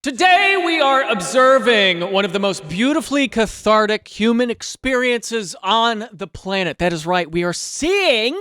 Today we are observing one of the most beautifully cathartic human experiences on the planet. That is right, we are seeing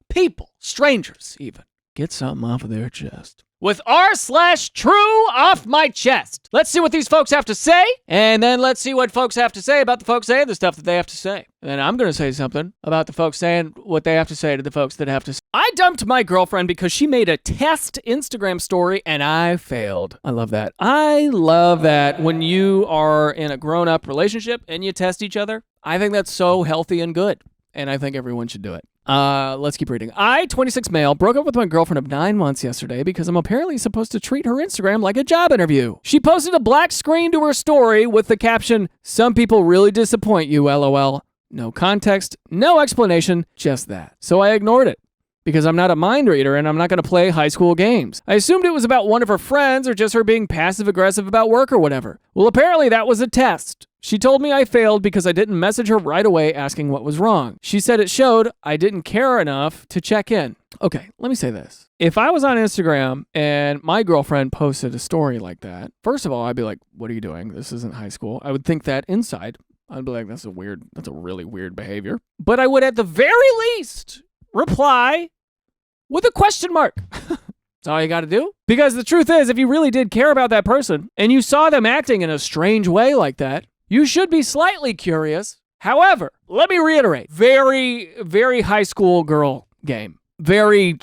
people, strangers even, get something off of their chest. With r/true off my chest. Let's see what these folks have to say, and then let's see what folks have to say about the folks saying the stuff that they have to say. And then I'm going to say something about the folks saying what they have to say to the folks that have to say. I dumped my girlfriend because she made a test Instagram story and I failed. I love that. I love that when you are in a grown-up relationship and you test each other. I think that's so healthy and good, and I think everyone should do it. Let's keep reading. I, 26 male, broke up with my girlfriend of 9 months yesterday because I'm apparently supposed to treat her Instagram like a job interview. She posted a black screen to her story with the caption, "Some people really disappoint you, LOL." No context, no explanation, just that. So I ignored it because I'm not a mind reader and I'm not going to play high school games. I assumed it was about one of her friends or just her being passive-aggressive about work or whatever. Well, apparently that was a test. She told me I failed because I didn't message her right away asking what was wrong. She said it showed I didn't care enough to check in. Okay, let me say this. If I was on Instagram and my girlfriend posted a story like that, first of all, I'd be like, what are you doing? This isn't high school. I would think that inside. I'd be like, that's a really weird behavior. But I would at the very least reply with a question mark. That's all you got to do. Because the truth is, if you really did care about that person and you saw them acting in a strange way like that, you should be slightly curious. However, let me reiterate, very, very high school girl game. Very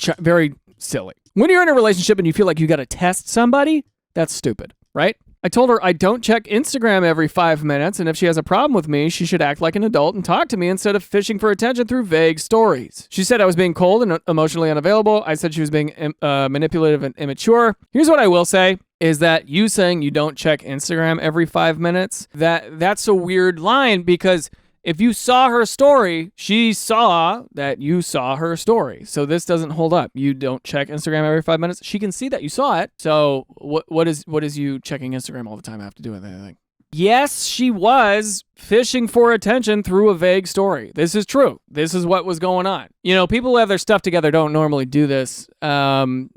silly. When you're in a relationship and you feel like you got to test somebody, that's stupid, right? I told her I don't check Instagram every 5 minutes, and if she has a problem with me, she should act like an adult and talk to me instead of fishing for attention through vague stories. She said I was being cold and emotionally unavailable. I said she was being manipulative and immature. Here's what I will say, is that you saying you don't check Instagram every 5 minutes, that's a weird line, because if you saw her story, she saw that you saw her story. So this doesn't hold up. You don't check Instagram every 5 minutes. She can see that you saw it. So what is you checking Instagram all the time have to do with anything? Yes, she was fishing for attention through a vague story. This is true. This is what was going on. You know, people who have their stuff together don't normally do this. I don't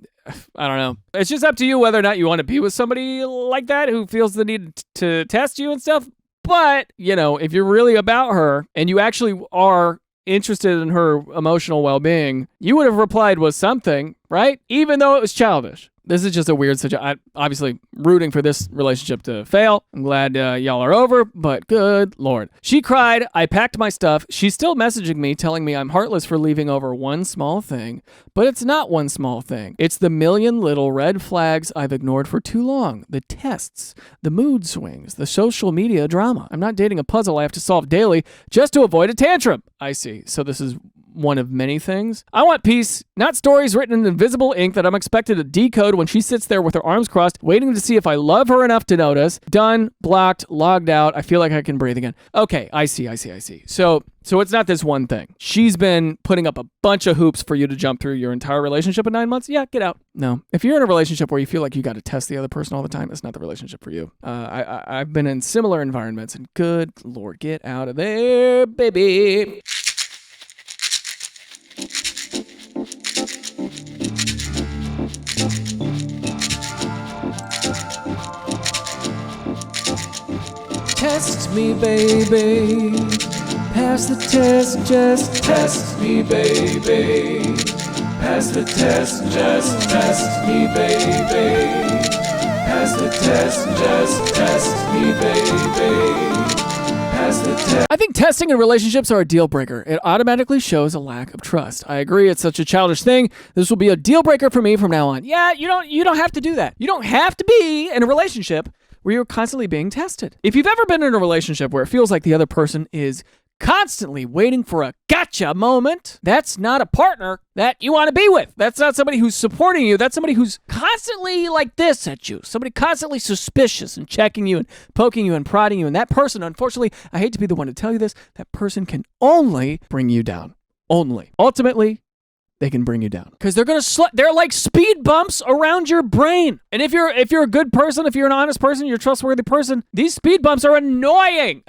know. It's just up to you whether or not you want to be with somebody like that who feels the need to test you and stuff. But, you know, if you're really about her and you actually are interested in her emotional well-being, you would have replied with something, right? Even though it was childish. This is just a weird situation. I'm obviously rooting for this relationship to fail. I'm glad y'all are over, but good Lord. She cried. I packed my stuff. She's still messaging me, telling me I'm heartless for leaving over one small thing. But it's not one small thing. It's the million little red flags I've ignored for too long. The tests, the mood swings, the social media drama. I'm not dating a puzzle I have to solve daily just to avoid a tantrum. I see. So this is one of many things. I want peace, not stories written in invisible ink that I'm expected to decode when she sits there with her arms crossed, waiting to see if I love her enough to notice. Done, blocked, logged out. I feel like I can breathe again. Okay, I see. So it's not this one thing. She's been putting up a bunch of hoops for you to jump through your entire relationship in 9 months. Yeah, get out. No. If you're in a relationship where you feel like you got to test the other person all the time, it's not the relationship for you. I've been in similar environments, and good Lord, get out of there, baby. Test me, baby. Pass the test, just test me, baby. Pass the test, just test me, baby. Pass the test, just test me, baby. Pass the test. I think testing in relationships are a deal breaker. It automatically shows a lack of trust. I agree, it's such a childish thing. This will be a deal breaker for me from now on. Yeah, you don't have to do that. You don't have to be in a relationship where you're constantly being tested. If you've ever been in a relationship where it feels like the other person is constantly waiting for a gotcha moment, that's not a partner that you want to be with. That's not somebody who's supporting you. That's somebody who's constantly like this at you. Somebody constantly suspicious and checking you and poking you and prodding you. And that person, unfortunately, I hate to be the one to tell you this, that person can only bring you down. Only. Ultimately, they can bring you down because they're like speed bumps around your brain. And if you're a good person, if you're an honest person, you're a trustworthy person, these speed bumps are annoying.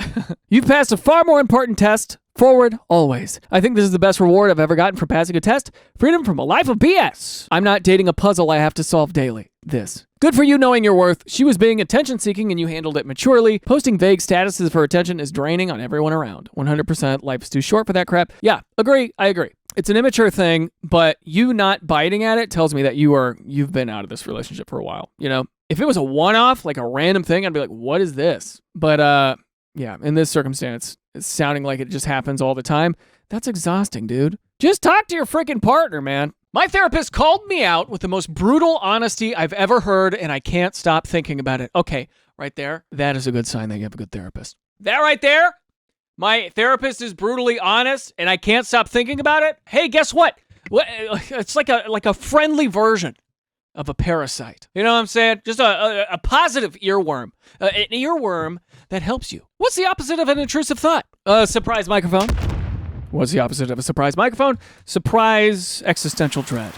You've passed a far more important test Forward, always. I think this is the best reward I've ever gotten for passing a test. Freedom from a life of BS. I'm not dating a puzzle I have to solve daily. This. Good for you knowing your worth. She was being attention-seeking and you handled it maturely. Posting vague statuses for attention is draining on everyone around. 100%. Life is too short for that crap. Yeah, agree. I agree. It's an immature thing, but you not biting at it tells me that you've been out of this relationship for a while. You know, if it was a one-off, like a random thing, I'd be like, what is this? But yeah, in this circumstance, it's sounding like it just happens all the time. That's exhausting, dude. Just talk to your freaking partner, man. My therapist called me out with the most brutal honesty I've ever heard, and I can't stop thinking about it. Okay, right there, that is a good sign that you have a good therapist. That right there, my therapist is brutally honest, and I can't stop thinking about it. Hey, guess what? It's like a friendly version of a parasite. You know what I'm saying? Just a positive earworm. An earworm that helps you. What's the opposite of an intrusive thought? A surprise microphone. What's the opposite of a surprise microphone? Surprise existential dread.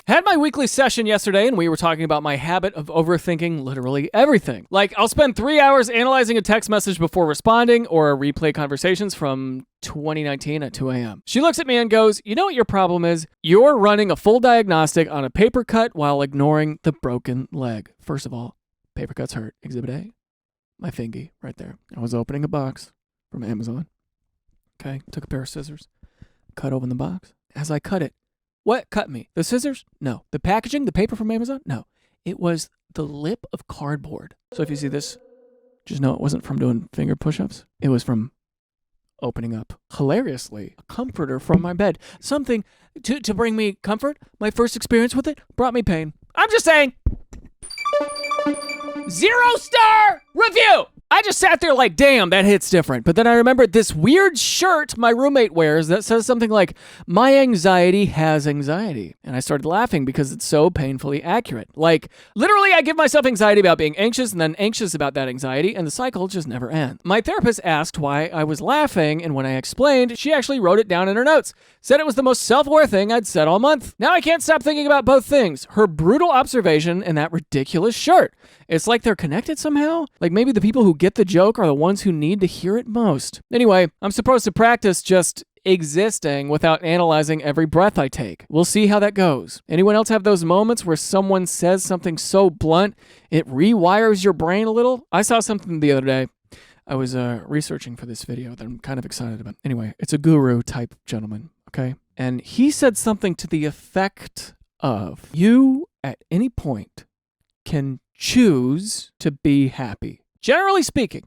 Had my weekly session yesterday, and we were talking about my habit of overthinking literally everything. Like, I'll spend 3 hours analyzing a text message before responding, or replay conversations from 2019 at 2 a.m. She looks at me and goes, you know what your problem is? You're running a full diagnostic on a paper cut while ignoring the broken leg. First of all, paper cuts hurt. Exhibit A, my fingy right there. I was opening a box from Amazon. Okay, took a pair of scissors, cut open the box. As I cut it, what cut me? The scissors? No. The packaging, the paper from Amazon? No. It was the lip of cardboard. So if you see this, just know it wasn't from doing finger push-ups. It was from opening up, hilariously, a comforter from my bed. Something to bring me comfort. My first experience with it brought me pain. I'm just saying. 0-star review. I just sat there like, damn, that hits different. But then I remembered this weird shirt my roommate wears that says something like, my anxiety has anxiety. And I started laughing because it's so painfully accurate. Like, literally, I give myself anxiety about being anxious and then anxious about that anxiety, and the cycle just never ends. My therapist asked why I was laughing, and when I explained, she actually wrote it down in her notes. Said it was the most self-aware thing I'd said all month. Now I can't stop thinking about both things. Her brutal observation and that ridiculous shirt. It's like they're connected somehow. Like maybe the people who get the joke are the ones who need to hear it most. Anyway, I'm supposed to practice just existing without analyzing every breath I take. We'll see how that goes. Anyone else have those moments where someone says something so blunt, it rewires your brain a little? I saw something the other day. I was researching for this video that I'm kind of excited about. Anyway, it's a guru type gentleman, okay? And he said something to the effect of, you at any point can choose to be happy. Generally speaking,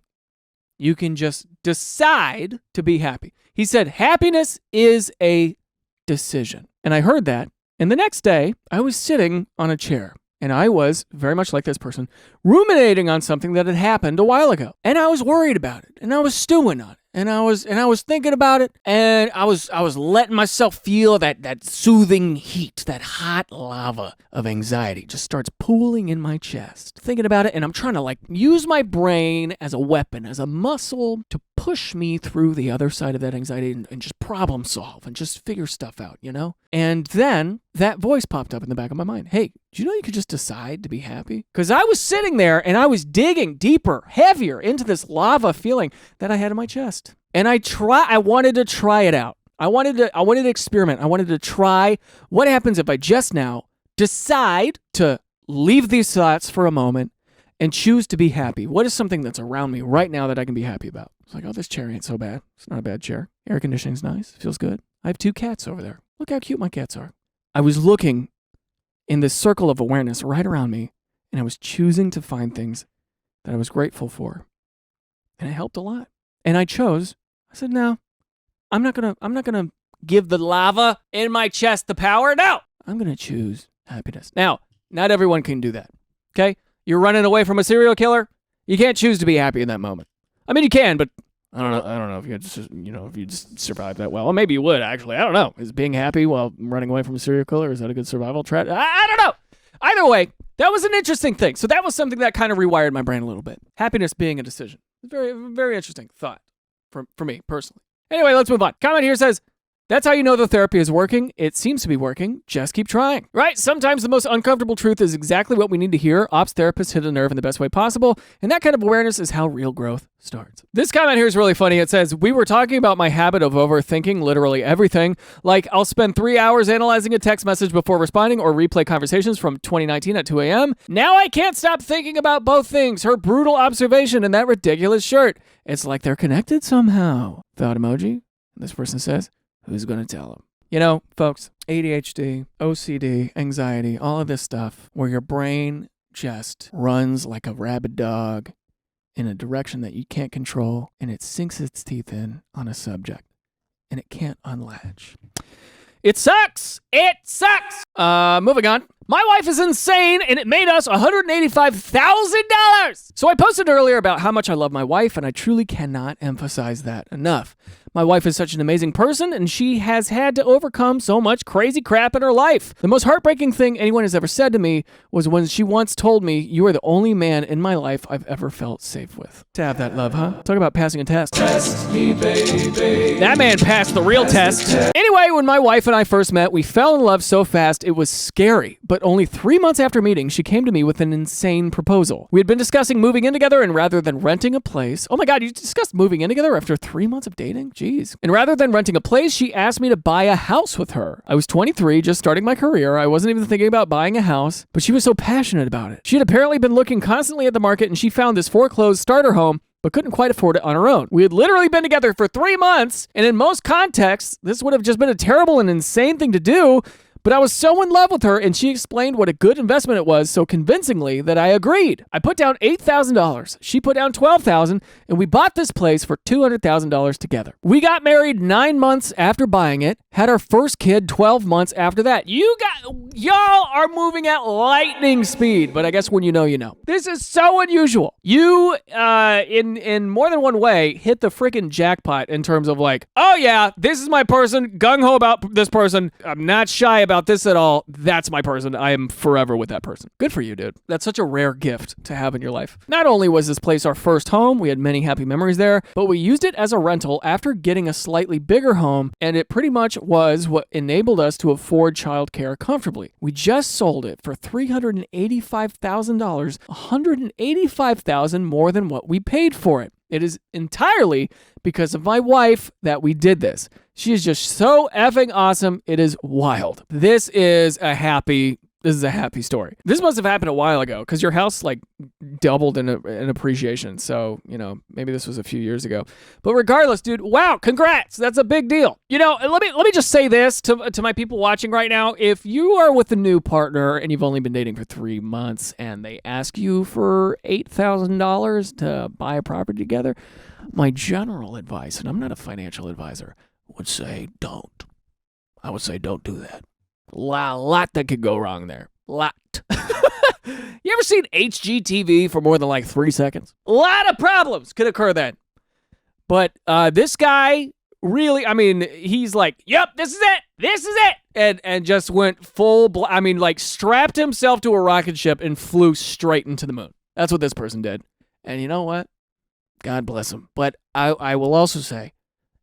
you can just decide to be happy. He said happiness is a decision. And I heard that. And the next day, I was sitting on a chair. And I was, very much like this person, ruminating on something that had happened a while ago. And I was worried about it. And I was stewing on it. And I was thinking about it. And I was letting myself feel that soothing heat, that hot lava of anxiety just starts pooling in my chest. Thinking about it, and I'm trying to like use my brain as a weapon, as a muscle to push me through the other side of that anxiety and just problem solve and just figure stuff out, you know? And then that voice popped up in the back of my mind. Hey, do you know you could just decide to be happy? Because I was sitting there and I was digging deeper, heavier into this lava feeling that I had in my chest. And I wanted to try it out. I wanted to experiment. I wanted to try what happens if I just now decide to leave these thoughts for a moment and choose to be happy. What is something that's around me right now that I can be happy about? It's like, oh, this chair ain't so bad. It's not a bad chair. Air conditioning's nice. Feels good. I have 2 cats over there. Look how cute my cats are. I was looking in this circle of awareness right around me, and I was choosing to find things that I was grateful for. And it helped a lot. And I said, no, I'm not gonna give the lava in my chest the power. No, I'm gonna choose happiness. Now, not everyone can do that. Okay? You're running away from a serial killer. You can't choose to be happy in that moment. I mean, you can, but I don't know if you just survive that well. Well, maybe you would actually. I don't know. Is being happy while running away from a serial killer, is that a good survival strat? I don't know. Either way, that was an interesting thing. So that was something that kind of rewired my brain a little bit. Happiness being a decision. Very, very interesting thought for me personally. Anyway, let's move on. Comment here says, That's how you know the therapy is working. It seems to be working. Just keep trying. Right? Sometimes the most uncomfortable truth is exactly what we need to hear. Ops therapists hit a nerve in the best way possible, and that kind of awareness is how real growth starts. This comment here is really funny. It says, we were talking about my habit of overthinking literally everything. Like, I'll spend 3 hours analyzing a text message before responding or replay conversations from 2019 at 2 a.m. Now I can't stop thinking about both things. Her brutal observation and that ridiculous shirt. It's like they're connected somehow. Thought emoji. This person says, who's going to tell them? You know, folks, ADHD, OCD, anxiety, all of this stuff where your brain just runs like a rabid dog in a direction that you can't control, and it sinks its teeth in on a subject, and it can't unlatch. It sucks. It sucks. Moving on. My wife is insane, and it made us $185,000. So I posted earlier about how much I love my wife, and I truly cannot emphasize that enough. My wife is such an amazing person, and she has had to overcome so much crazy crap in her life. The most heartbreaking thing anyone has ever said to me was when she once told me, "You are the only man in my life I've ever felt safe with." To have that love, huh? Talk about passing a test. Test me, baby. That man passed the real test. Anyway, when my wife and I first met, we fell in love so fast it was scary. But only 3 months after meeting, she came to me with an insane proposal. We had been discussing moving in together, and rather than renting a place... Oh my God, you discussed moving in together after 3 months of dating? Jeez. And rather than renting a place, she asked me to buy a house with her. I was 23, just starting my career. I wasn't even thinking about buying a house, but she was so passionate about it. She had apparently been looking constantly at the market, and she found this foreclosed starter home, but couldn't quite afford it on her own. We had literally been together for 3 months, and in most contexts, this would have just been a terrible and insane thing to do, but I was so in love with her, and she explained what a good investment it was so convincingly that I agreed. I put down $8,000. She put down $12,000, and we bought this place for $200,000 together. We got married 9 months after buying it, had our first kid 12 months after that. Y'all are moving at lightning speed, but I guess when you know, you know. This is so unusual. You, in more than one way, hit the freaking jackpot in terms of like, oh yeah, this is my person, gung-ho about this person, I'm not shy about this at all. That's my person. I am forever with that person. Good for you, dude. That's such a rare gift to have in your life. Not only was this place our first home, we had many happy memories there, but we used it as a rental after getting a slightly bigger home, and it pretty much was what enabled us to afford childcare comfortably. We just sold it for $385,000, $185,000 more than what we paid for it. It is entirely because of my wife that we did this. She is just so effing awesome. It is wild. This is a happy story. This must have happened a while ago because your house like doubled in appreciation. So, you know, maybe this was a few years ago. But regardless, dude, wow, congrats. That's a big deal. You know, let me just say this to my people watching right now. If you are with a new partner and you've only been dating for 3 months and they ask you for $8,000 to buy a property together, my general advice, and I'm not a financial advisor, would say don't. I would say don't do that. Lot that could go wrong there. Lot. You ever seen HGTV for more than like 3 seconds? A lot of problems could occur then. But this guy really, I mean, he's like, yep, this is it. This is it. And just went like strapped himself to a rocket ship and flew straight into the moon. That's what this person did. And you know what? God bless him. But I will also say,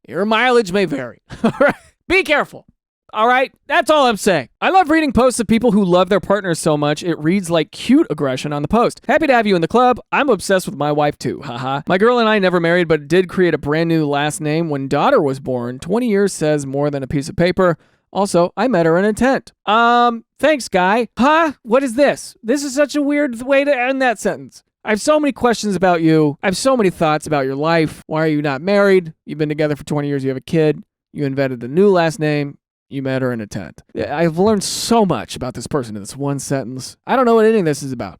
your mileage may vary. All right? Be careful. All right? That's all I'm saying. I love reading posts of people who love their partners so much, it reads like cute aggression on the post. Happy to have you in the club. I'm obsessed with my wife too. Haha. My girl and I never married, but did create a brand new last name when daughter was born. 20 years says more than a piece of paper. Also, I met her in a tent. Thanks, guy. Huh? What is this? This is such a weird way to end that sentence. I have so many questions about you. I have so many thoughts about your life. Why are you not married? You've been together for 20 years. You have a kid. You invented a new last name. You met her in a tent. I've learned so much about this person in this one sentence. I don't know what any of this is about.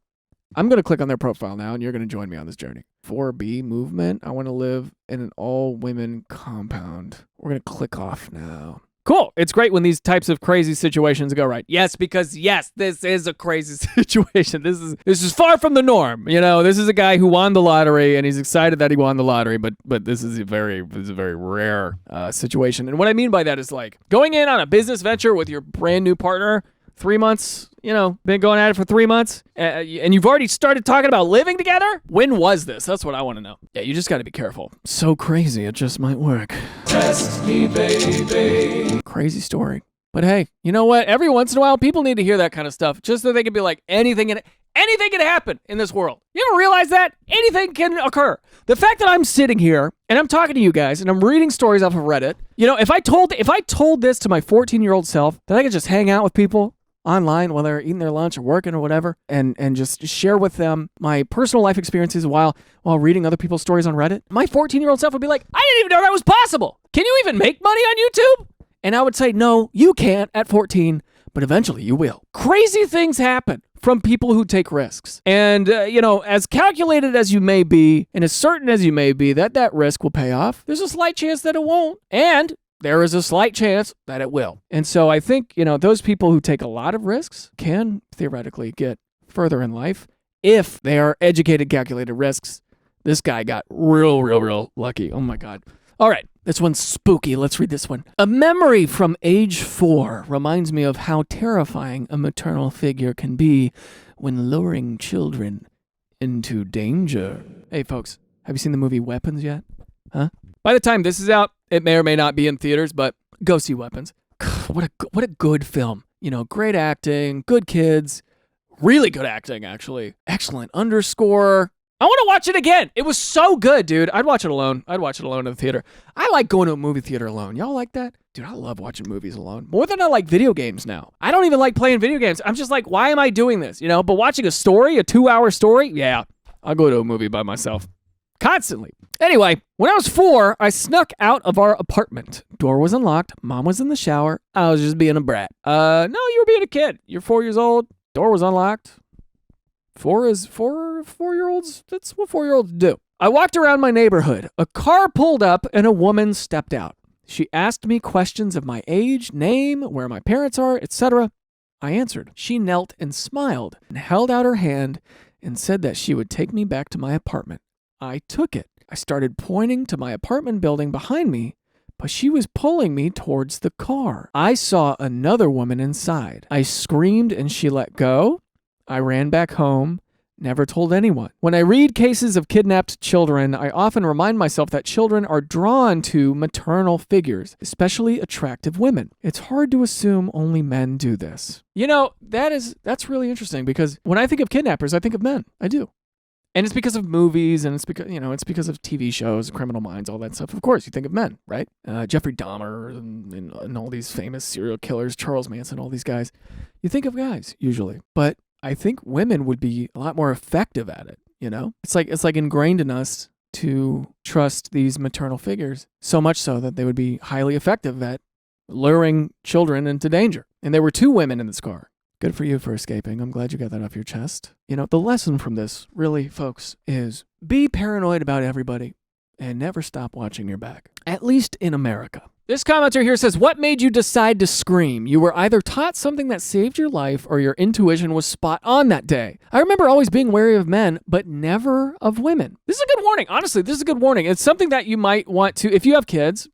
I'm going to click on their profile now, and you're going to join me on this journey. 4B movement. I want to live in an all-women compound. We're going to click off now. Cool. It's great when these types of crazy situations go right. Yes, because yes, this is a crazy situation. This is far from the norm. You know, this is a guy who won the lottery and he's excited that he won the lottery, but this is a very rare situation. And what I mean by that is like going in on a business venture with your brand new partner 3 months, been going at it for 3 months, and you've already started talking about living together? When was this? That's what I want to know. Yeah, you just got to be careful. So crazy, it just might work. Test me, baby. Crazy story. But hey, you know what? Every once in a while, people need to hear that kind of stuff just so they can be like, anything can happen in this world. You ever realize that? Anything can occur. The fact that I'm sitting here and I'm talking to you guys and I'm reading stories off of Reddit, if I told this to my 14-year-old self, that I could just hang out with people online while they're eating their lunch or working or whatever, and just share with them my personal life experiences while reading other people's stories on Reddit, my 14-year-old self would be like, I didn't even know that was possible. Can you even make money on YouTube? And I would say, no, you can't at 14, but eventually you will. Crazy things happen from people who take risks. And, as calculated as you may be, and as certain as you may be that risk will pay off, there's a slight chance that it won't. And there is a slight chance that it will. And so I think, those people who take a lot of risks can theoretically get further in life if they are educated, calculated risks. This guy got real lucky. Oh my God. All right. This one's spooky. Let's read this one. A memory from age 4 reminds me of how terrifying a maternal figure can be when luring children into danger. Hey, folks, have you seen the movie Weapons yet? Huh? By the time this is out, it may or may not be in theaters, but go see Weapons. What a good film. Great acting, good kids, really good acting, actually. Excellent underscore. I want to watch it again. It was so good, dude. I'd watch it alone. in the theater. I like going to a movie theater alone. Y'all like that? Dude, I love watching movies alone. More than I like video games now. I don't even like playing video games. I'm just like, why am I doing this? But watching a story, a 2-hour story, yeah, I'll go to a movie by myself. Constantly. Anyway, when I was 4, I snuck out of our apartment. Door was unlocked. Mom was in the shower. I was just being a brat. No, you were being a kid. You're 4 years old. Door was unlocked. 4-year-olds, that's what 4-year-olds do. I walked around my neighborhood. A car pulled up and a woman stepped out. She asked me questions of my age, name, where my parents are, etc. I answered. She knelt and smiled and held out her hand and said that she would take me back to my apartment. I took it. I started pointing to my apartment building behind me, but she was pulling me towards the car. I saw another woman inside. I screamed and she let go. I ran back home, never told anyone. When I read cases of kidnapped children, I often remind myself that children are drawn to maternal figures, especially attractive women. It's hard to assume only men do this. That's really interesting because when I think of kidnappers, I think of men. I do. And it's because of movies, and it's because of TV shows, Criminal Minds, all that stuff. Of course, you think of men, right? Jeffrey Dahmer and all these famous serial killers, Charles Manson, all these guys. You think of guys, usually. But I think women would be a lot more effective at it, It's like ingrained in us to trust these maternal figures, so much so that they would be highly effective at luring children into danger. And there were 2 women in this car. Good for you for escaping. I'm glad you got that off your chest. The lesson from this, really, folks, is be paranoid about everybody and never stop watching your back. At least in America. This commenter here says, what made you decide to scream? You were either taught something that saved your life or your intuition was spot on that day. I remember always being wary of men, but never of women. This is a good warning. Honestly, this is a good warning. It's something that you might want to, if you have kids,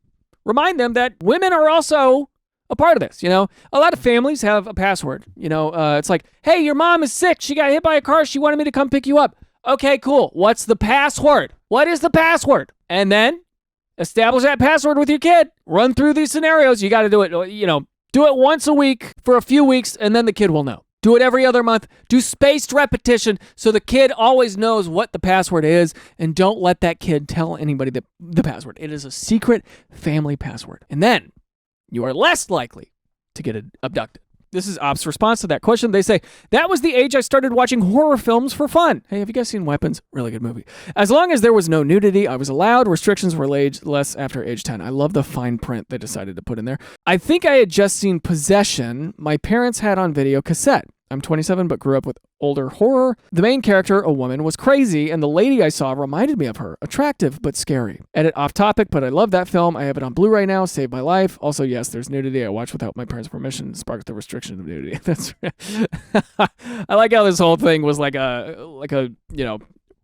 remind them that women are also a part of this. A lot of families have a password. It's like, hey, your mom is sick. She got hit by a car. She wanted me to come pick you up. Okay, cool. What's the password? What is the password? And then establish that password with your kid. Run through these scenarios. You got to do it, do it once a week for a few weeks, and then the kid will know. Do it every other month. Do spaced repetition so the kid always knows what the password is, and don't let that kid tell anybody the password. It is a secret family password. And then you are less likely to get abducted. This is Op's response to that question. They say, that was the age I started watching horror films for fun. Hey, have you guys seen Weapons? Really good movie. As long as there was no nudity, I was allowed. Restrictions were laid less after age 10. I love the fine print they decided to put in there. I think I had just seen Possession. My parents had on video cassette. I'm 27, but grew up with older horror. The main character, a woman, was crazy, and the lady I saw reminded me of her. Attractive, but scary. Edit off topic, but I love that film. I have it on Blu-ray now. Saved my life. Also, yes, there's nudity. I watched without my parents' permission. Sparked the restriction of nudity. That's I like how this whole thing was like a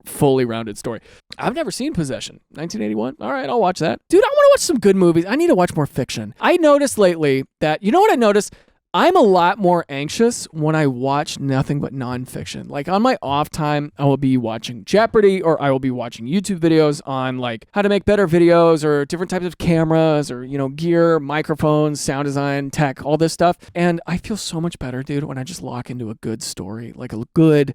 fully rounded story. I've never seen Possession. 1981. All right, I'll watch that. Dude, I want to watch some good movies. I need to watch more fiction. I noticed lately that, you know what I noticed? I'm a lot more anxious when I watch nothing but nonfiction. Like on my off time, I will be watching Jeopardy, or I will be watching YouTube videos on like how to make better videos or different types of cameras or, gear, microphones, sound design, tech, all this stuff. And I feel so much better, dude, when I just lock into a good story, like a good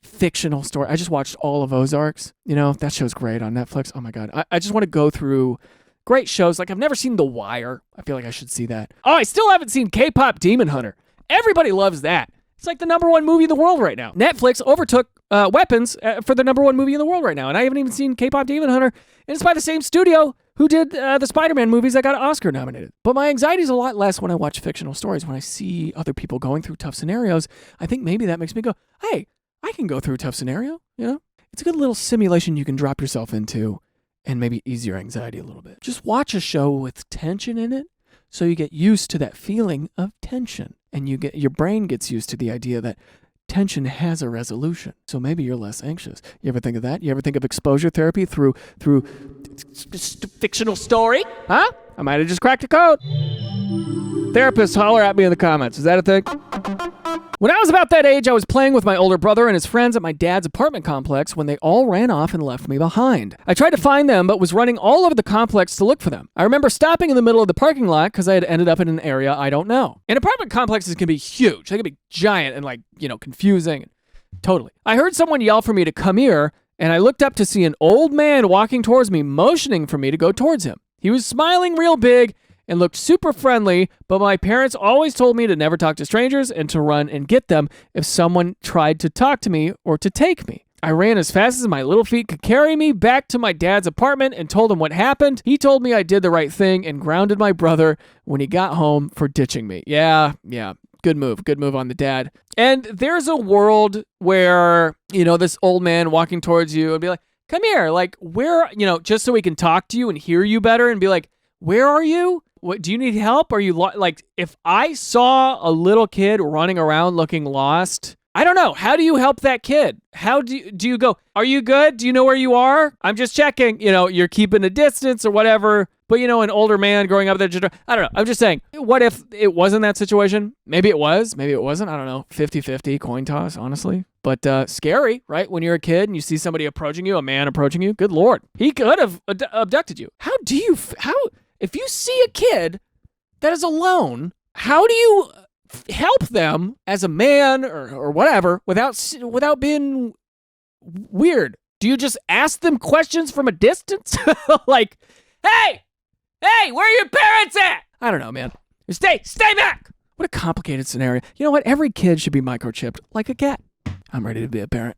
fictional story. I just watched all of Ozarks. That show's great on Netflix. Oh my God. I just want to go through great shows. Like, I've never seen The Wire. I feel like I should see that. Oh, I still haven't seen K-pop Demon Hunter. Everybody loves that. It's like the #1 movie in the world right now. Netflix overtook Weapons for the #1 movie in the world right now. And I haven't even seen K-pop Demon Hunter. And it's by the same studio who did the Spider-Man movies that got Oscar nominated. But my anxiety is a lot less when I watch fictional stories. When I see other people going through tough scenarios, I think maybe that makes me go, hey, I can go through a tough scenario. It's a good little simulation you can drop yourself into and maybe ease your anxiety a little bit. Just watch a show with tension in it so you get used to that feeling of tension. And your brain gets used to the idea that tension has a resolution. So maybe you're less anxious. You ever think of that? You ever think of exposure therapy through fictional story? Huh? I might have just cracked a code. Therapists, holler at me in the comments. Is that a thing? When I was about that age, I was playing with my older brother and his friends at my dad's apartment complex when they all ran off and left me behind. I tried to find them, but was running all over the complex to look for them. I remember stopping in the middle of the parking lot because I had ended up in an area I don't know. And apartment complexes can be huge. They can be giant and confusing. Totally. I heard someone yell for me to come here, and I looked up to see an old man walking towards me, motioning for me to go towards him. He was smiling real big and looked super friendly, but my parents always told me to never talk to strangers and to run and get them if someone tried to talk to me or to take me. I ran as fast as my little feet could carry me back to my dad's apartment and told him what happened. He told me I did the right thing and grounded my brother when he got home for ditching me. Yeah. Good move on the dad. And there's a world where, this old man walking towards you and be like, come here, like, where, just so he can talk to you and hear you better and be like, where are you? What, do you need help? Are you like, if I saw a little kid running around looking lost, I don't know. How do you help that kid? How do you go, are you good? Do you know where you are? I'm just checking, you're keeping a distance or whatever. But, an older man growing up there, I don't know. I'm just saying, what if it wasn't that situation? Maybe it was, maybe it wasn't. I don't know. 50-50 coin toss, honestly. But scary, right? When you're a kid and you see somebody approaching you, a man approaching you, good Lord. He could have abducted you. If you see a kid that is alone, how do you help them as a man or whatever without being weird? Do you just ask them questions from a distance? Like, hey, where are your parents at? I don't know, man. Stay back. What a complicated scenario. You know what? Every kid should be microchipped like a cat. I'm ready to be a parent.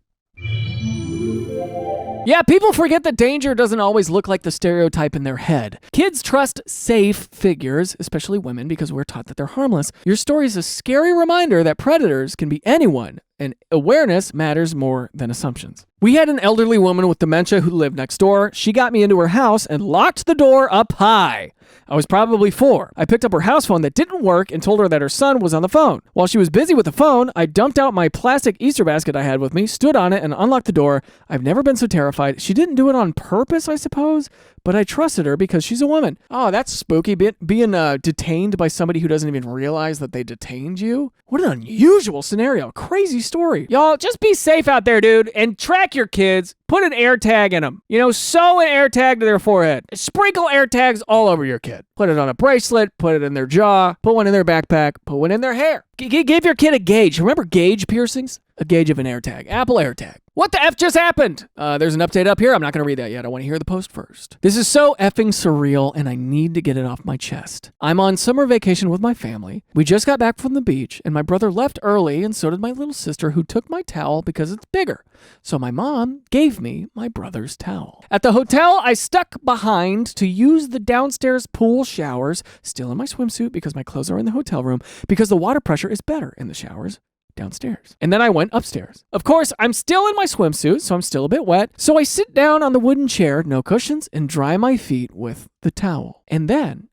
Yeah, people forget that danger doesn't always look like the stereotype in their head. Kids trust safe figures, especially women, because we're taught that they're harmless. Your story is a scary reminder that predators can be anyone, and awareness matters more than assumptions. We had an elderly woman with dementia who lived next door. She got me into her house and locked the door up high. I was probably 4. I picked up her house phone that didn't work and told her that her son was on the phone. While she was busy with the phone, I dumped out my plastic Easter basket I had with me, stood on it, and unlocked the door. I've never been so terrified. She didn't do it on purpose, I suppose, but I trusted her because she's a woman. Oh, that's spooky. Being detained by somebody who doesn't even realize that they detained you. What an unusual scenario. Crazy story. Y'all, just be safe out there, dude, and track your kids. Put an air tag in them. Sew an air tag to their forehead. Sprinkle air tags all over your kid. Put it on a bracelet, put it in their jaw, put one in their backpack, put one in their hair. Give your kid a gauge. Remember gauge piercings? A gauge of an air tag. Apple air tag. What the F just happened? There's an update up here. I'm not going to read that yet. I want to hear the post first. This is so effing surreal, and I need to get it off my chest. I'm on summer vacation with my family. We just got back from the beach, and my brother left early, and so did my little sister, who took my towel because it's bigger. So my mom gave me my brother's towel. At the hotel, I stuck behind to use the downstairs pool showers, still in my swimsuit because my clothes are in the hotel room, because the water pressure is better in the showers downstairs. And then I went upstairs. Of course, I'm still in my swimsuit, so I'm still a bit wet. So I sit down on the wooden chair, no cushions, and dry my feet with the towel. And then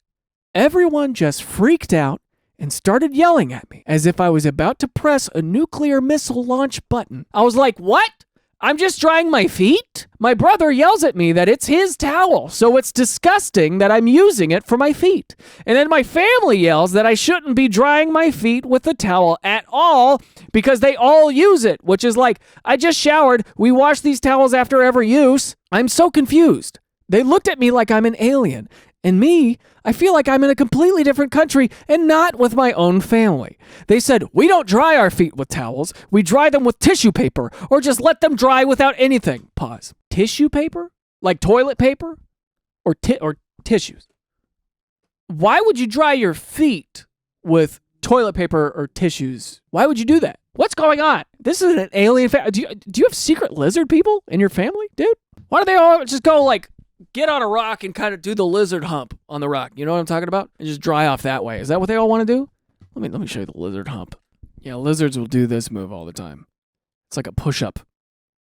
everyone just freaked out and started yelling at me as if I was about to press a nuclear missile launch button. I was like, what? I'm just drying my feet? My brother yells at me that it's his towel, so it's disgusting that I'm using it for my feet. And then my family yells that I shouldn't be drying my feet with the towel at all because they all use it, which is like, I just showered, we wash these towels after every use. I'm so confused. They looked at me like I'm an alien. And me, I feel like I'm in a completely different country and not with my own family. They said, we don't dry our feet with towels. We dry them with tissue paper or just let them dry without anything. Pause. Tissue paper? Like toilet paper? Or tissues? Why would you dry your feet with toilet paper or tissues? Why would you do that? What's going on? This is an alien family. Do you have secret lizard people in your family, dude? Why do they all just go like, get on a rock and kind of do the lizard hump on the rock? You know what I'm talking about? And just dry off that way. Is that what they all want to do? Let me show you the lizard hump. Yeah, lizards will do this move all the time. It's like a push-up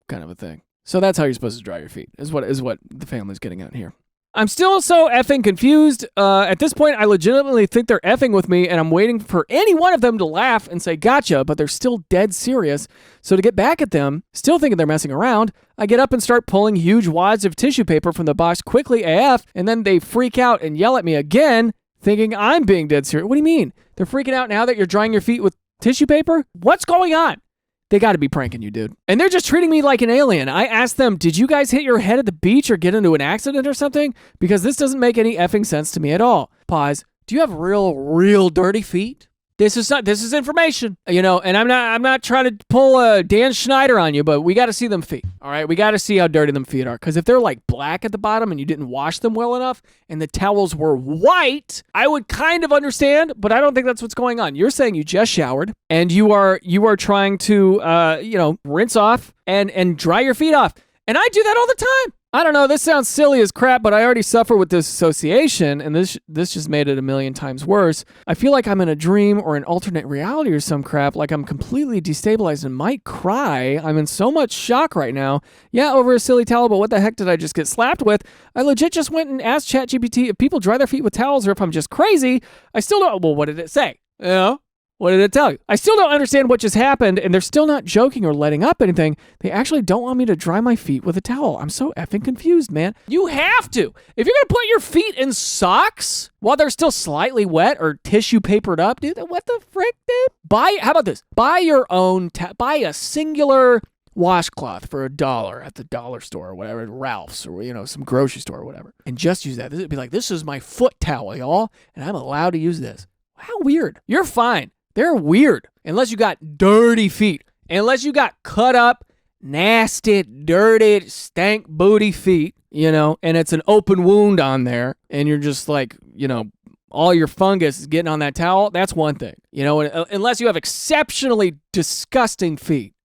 kind of a thing. So that's how you're supposed to dry your feet, is what the family's getting at here. I'm still so effing confused. At this point, I legitimately think they're effing with me, and I'm waiting for any one of them to laugh and say, gotcha, but they're still dead serious. So to get back at them, still thinking they're messing around, I get up and start pulling huge wads of tissue paper from the box quickly AF, and then they freak out and yell at me again, thinking I'm being dead serious. What do you mean? They're freaking out now that you're drying your feet with tissue paper? What's going on? They got to be pranking you, dude. And they're just treating me like an alien. I asked them, did you guys hit your head at the beach or get into an accident or something? Because this doesn't make any effing sense to me at all. Pause. Do you have real dirty feet? This is information, you know, and I'm not trying to pull a Dan Schneider on you, but we got to see them feet. All right. We got to see how dirty them feet are. Because if they're like black at the bottom and you didn't wash them well enough and the towels were white, I would kind of understand, but I don't think that's what's going on. You're saying you just showered and you are trying to, rinse off and dry your feet off. And I do that all the time. I don't know, this sounds silly as crap, but I already suffer with disassociation, and this just made it a million times worse. I feel like I'm in a dream or an alternate reality or some crap, like I'm completely destabilized and might cry. I'm in so much shock right now. Yeah, over a silly towel, but what the heck did I just get slapped with? I legit just went and asked ChatGPT if people dry their feet with towels or if I'm just crazy. I still don't, well, what did it say? You know? What did it tell you? I still don't understand what just happened, and they're still not joking or letting up anything. They actually don't want me to dry my feet with a towel. I'm so effing confused, man. You have to. If you're going to put your feet in socks while they're still slightly wet or tissue papered up, dude, what the frick, dude? How about this? Buy your own, buy a singular washcloth for $1 at the dollar store or whatever, Ralph's or, some grocery store or whatever, and just use that. It'd be like, this is my foot towel, y'all, and I'm allowed to use this. How weird. You're fine. They're weird. Unless you got dirty feet. Unless you got cut up, nasty, dirty, stank booty feet, and it's an open wound on there, and you're just like, all your fungus is getting on that towel. That's one thing. Unless you have exceptionally disgusting feet.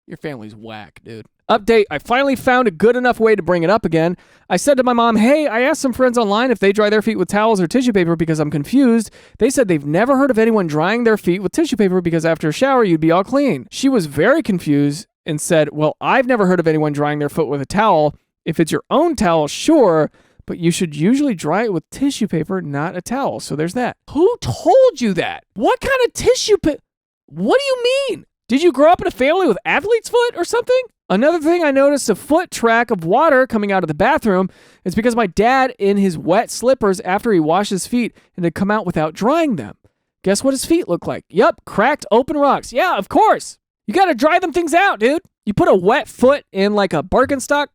Your family's whack, dude. Update, I finally found a good enough way to bring it up again. I said to my mom, hey, I asked some friends online if they dry their feet with towels or tissue paper because I'm confused. They said they've never heard of anyone drying their feet with tissue paper because after a shower, you'd be all clean. She was very confused and said, well, I've never heard of anyone drying their foot with a towel. If it's your own towel, sure, but you should usually dry it with tissue paper, not a towel. So there's that. Who told you that? What kind of tissue paper? What do you mean? Did you grow up in a family with athlete's foot or something? Another thing, I noticed a foot track of water coming out of the bathroom. It's because my dad in his wet slippers after he washed his feet and had come out without drying them. Guess what his feet look like? Yep, cracked open rocks. Yeah, of course. You got to dry them things out, dude. You put a wet foot in like a Birkenstock.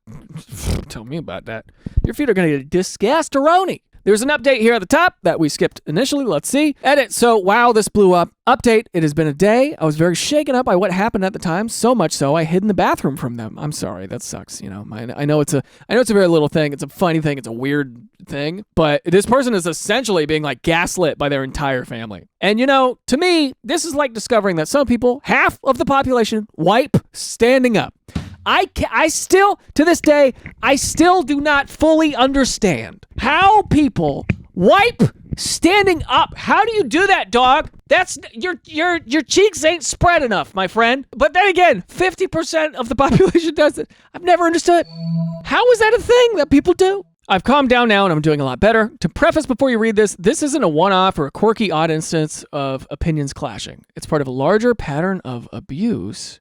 Tell me about that. Your feet are going to get disgustaroni. There's an update here at the top that we skipped initially. Let's see. Edit. So, wow, this blew up. Update. It has been a day. I was very shaken up by what happened at the time. So much so, I hid in the bathroom from them. I'm sorry. That sucks. I know it's a very little thing. It's a funny thing. It's a weird thing. But this person is essentially being like gaslit by their entire family. And to me, this is like discovering that some people, half of the population, wipe standing up. I still, to this day, I still do not fully understand how people wipe standing up. How do you do that, dog? That's your cheeks ain't spread enough, my friend. But then again, 50% of the population does it. I've never understood. How is that a thing that people do? I've calmed down now and I'm doing a lot better. To preface before you read this isn't a one-off or a quirky odd instance of opinions clashing. It's part of a larger pattern of abuse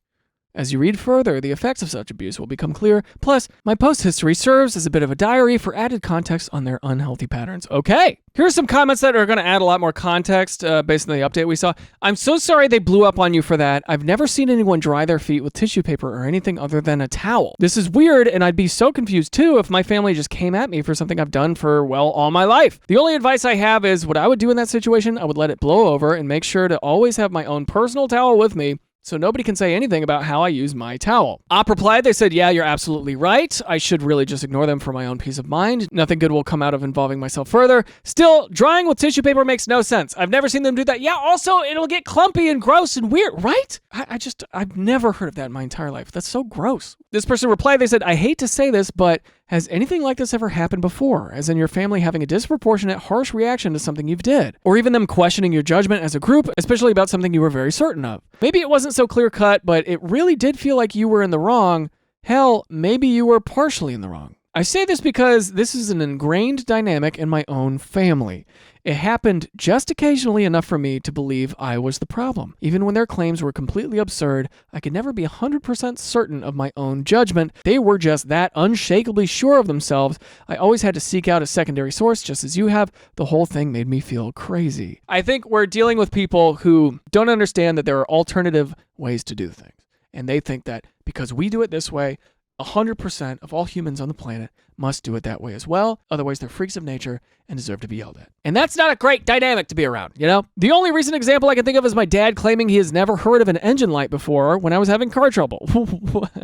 As you read further, the effects of such abuse will become clear. Plus, my post history serves as a bit of a diary for added context on their unhealthy patterns. Okay. Here's some comments that are going to add a lot more context based on the update we saw. I'm so sorry they blew up on you for that. I've never seen anyone dry their feet with tissue paper or anything other than a towel. This is weird, and I'd be so confused too if my family just came at me for something I've done for, well, all my life. The only advice I have is what I would do in that situation, I would let it blow over and make sure to always have my own personal towel with me, so nobody can say anything about how I use my towel. Op replied, they said, yeah, you're absolutely right. I should really just ignore them for my own peace of mind. Nothing good will come out of involving myself further. Still, drying with tissue paper makes no sense. I've never seen them do that. Yeah, also, it'll get clumpy and gross and weird, right? I've never heard of that in my entire life. That's so gross. This person replied, they said, I hate to say this, but has anything like this ever happened before? As in your family having a disproportionate, harsh reaction to something you've did? Or even them questioning your judgment as a group, especially about something you were very certain of? Maybe it wasn't so clear-cut, but it really did feel like you were in the wrong. Hell, maybe you were partially in the wrong. I say this because this is an ingrained dynamic in my own family. It happened just occasionally enough for me to believe I was the problem. Even when their claims were completely absurd, I could never be 100% certain of my own judgment. They were just that unshakably sure of themselves. I always had to seek out a secondary source, just as you have. The whole thing made me feel crazy. I think we're dealing with people who don't understand that there are alternative ways to do things. And they think that because we do it this way, 100% of all humans on the planet must do it that way as well. Otherwise, they're freaks of nature and deserve to be yelled at. And that's not a great dynamic to be around, you know? The only recent example I can think of is my dad claiming he has never heard of an engine light before when I was having car trouble.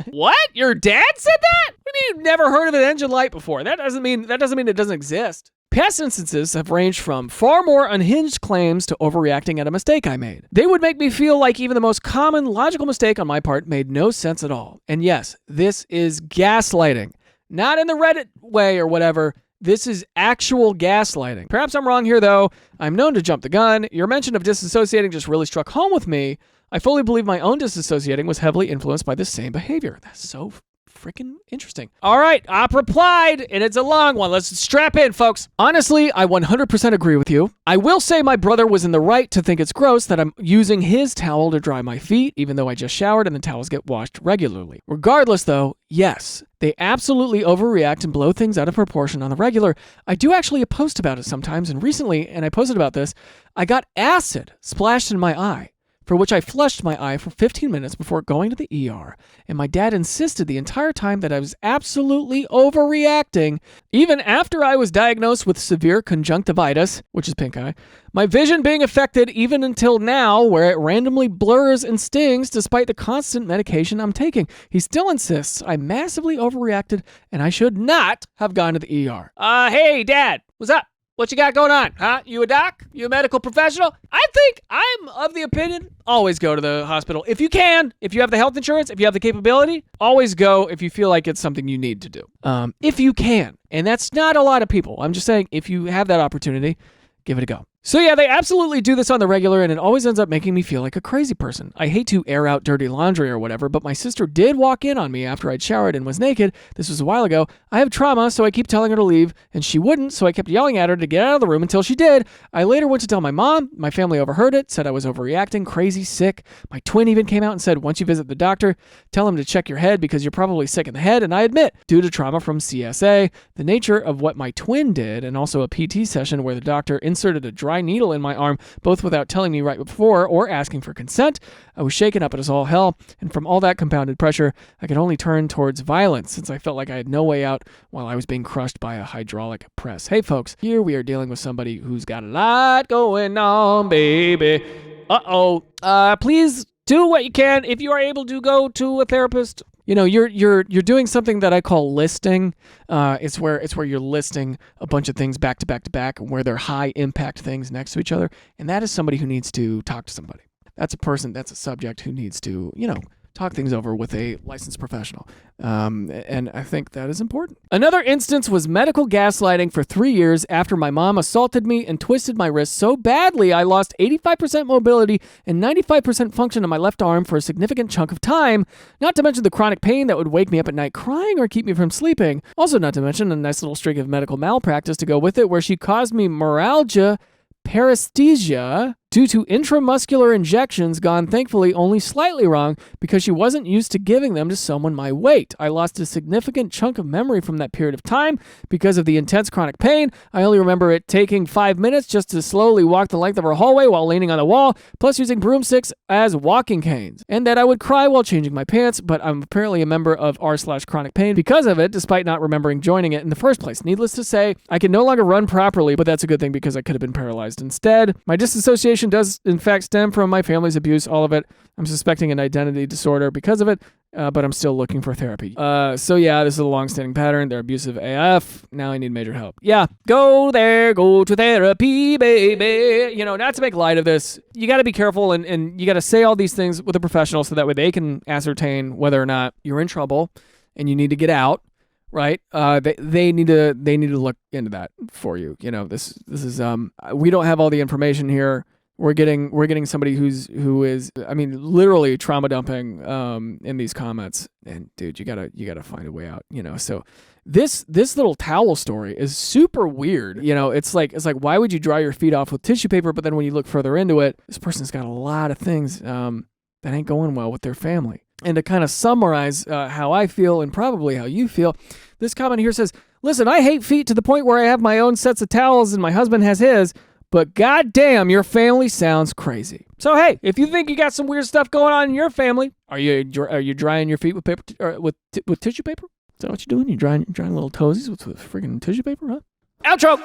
What? Your dad said that? What do you mean you've never heard of an engine light before? That doesn't mean it doesn't exist. Past instances have ranged from far more unhinged claims to overreacting at a mistake I made. They would make me feel like even the most common logical mistake on my part made no sense at all. And yes, this is gaslighting. Not in the Reddit way or whatever. This is actual gaslighting. Perhaps I'm wrong here though. I'm known to jump the gun. Your mention of disassociating just really struck home with me. I fully believe my own disassociating was heavily influenced by the same behavior. That's so freaking interesting. All right, Op replied, and it's a long one. Let's strap in, folks. Honestly, I 100% agree with you. I will say my brother was in the right to think it's gross that I'm using his towel to dry my feet, even though I just showered and the towels get washed regularly. Regardless, though, yes, they absolutely overreact and blow things out of proportion on the regular. I do actually post about it sometimes, and recently, and I posted about this, I got acid splashed in my eye, for which I flushed my eye for 15 minutes before going to the ER, and my dad insisted the entire time that I was absolutely overreacting. Even after I was diagnosed with severe conjunctivitis, which is pink eye, my vision being affected even until now, where it randomly blurs and stings despite the constant medication I'm taking. He still insists I massively overreacted and I should not have gone to the ER. Hey, Dad, what's up? What you got going on, huh? You a doc? You a medical professional? I think I'm of the opinion, always go to the hospital. If you can, if you have the health insurance, if you have the capability, always go if you feel like it's something you need to do. If you can. And that's not a lot of people. I'm just saying, if you have that opportunity, give it a go. So yeah, they absolutely do this on the regular, and it always ends up making me feel like a crazy person. I hate to air out dirty laundry or whatever, but my sister did walk in on me after I'd showered and was naked. This was a while ago. I have trauma, so I keep telling her to leave, and she wouldn't, so I kept yelling at her to get out of the room until she did. I later went to tell my mom. My family overheard it, said I was overreacting, crazy, sick. My twin even came out and said, once you visit the doctor, tell him to check your head because you're probably sick in the head, and I admit, due to trauma from CSA, the nature of what my twin did, and also a PT session where the doctor inserted a dry needle in my arm, both without telling me right before or asking for consent. I was shaken up as all hell, and from all that compounded pressure, I could only turn towards violence since I felt like I had no way out while I was being crushed by a hydraulic press. Hey folks, here we are dealing with somebody who's got a lot going on, baby. Please do what you can. If you are able to go to a therapist, you know, you're doing something that I call listing. It's where you're listing a bunch of things back to back to back, where they're high impact things next to each other, and that is somebody who needs to talk to somebody. That's a person, that's a subject who needs to, you know, talk things over with a licensed professional. And I think that is important. Another instance was medical gaslighting for 3 years after my mom assaulted me and twisted my wrist so badly I lost 85% mobility and 95% function in my left arm for a significant chunk of time, not to mention the chronic pain that would wake me up at night crying or keep me from sleeping. Also not to mention a nice little streak of medical malpractice to go with it, where she caused me neuralgia, paresthesia, due to intramuscular injections gone thankfully only slightly wrong because she wasn't used to giving them to someone my weight. I lost a significant chunk of memory from that period of time because of the intense chronic pain. I only remember it taking 5 minutes just to slowly walk the length of her hallway while leaning on the wall, plus using broomsticks as walking canes, and that I would cry while changing my pants, but I'm apparently a member of r/chronic pain because of it, despite not remembering joining it in the first place. Needless to say, I can no longer run properly, but that's a good thing because I could have been paralyzed instead. My disassociation does in fact stem from my family's abuse, all of it. I'm suspecting an identity disorder because of it, but I'm still looking for therapy. So yeah, this is a long-standing pattern. They're abusive AF. Now I need major help. Yeah, go to therapy, baby. Not to make light of this, you got to be careful and you got to say all these things with a professional so that way they can ascertain whether or not you're in trouble and you need to get out. Right? They need to look into that for you. This is we don't have all the information here. We're getting somebody who is literally trauma dumping in these comments. And dude, you gotta find a way out. So this little towel story is super weird. It's like why would you dry your feet off with tissue paper? But then when you look further into it, this person's got a lot of things that ain't going well with their family. And to kind of summarize how I feel and probably how you feel, this comment here says, listen, I hate feet to the point where I have my own sets of towels and my husband has his, but goddamn, your family sounds crazy. So hey, if you think you got some weird stuff going on in your family, are you drying your feet with paper with tissue paper? Is that what you're doing? You're drying little toesies with freaking tissue paper, huh? Outro!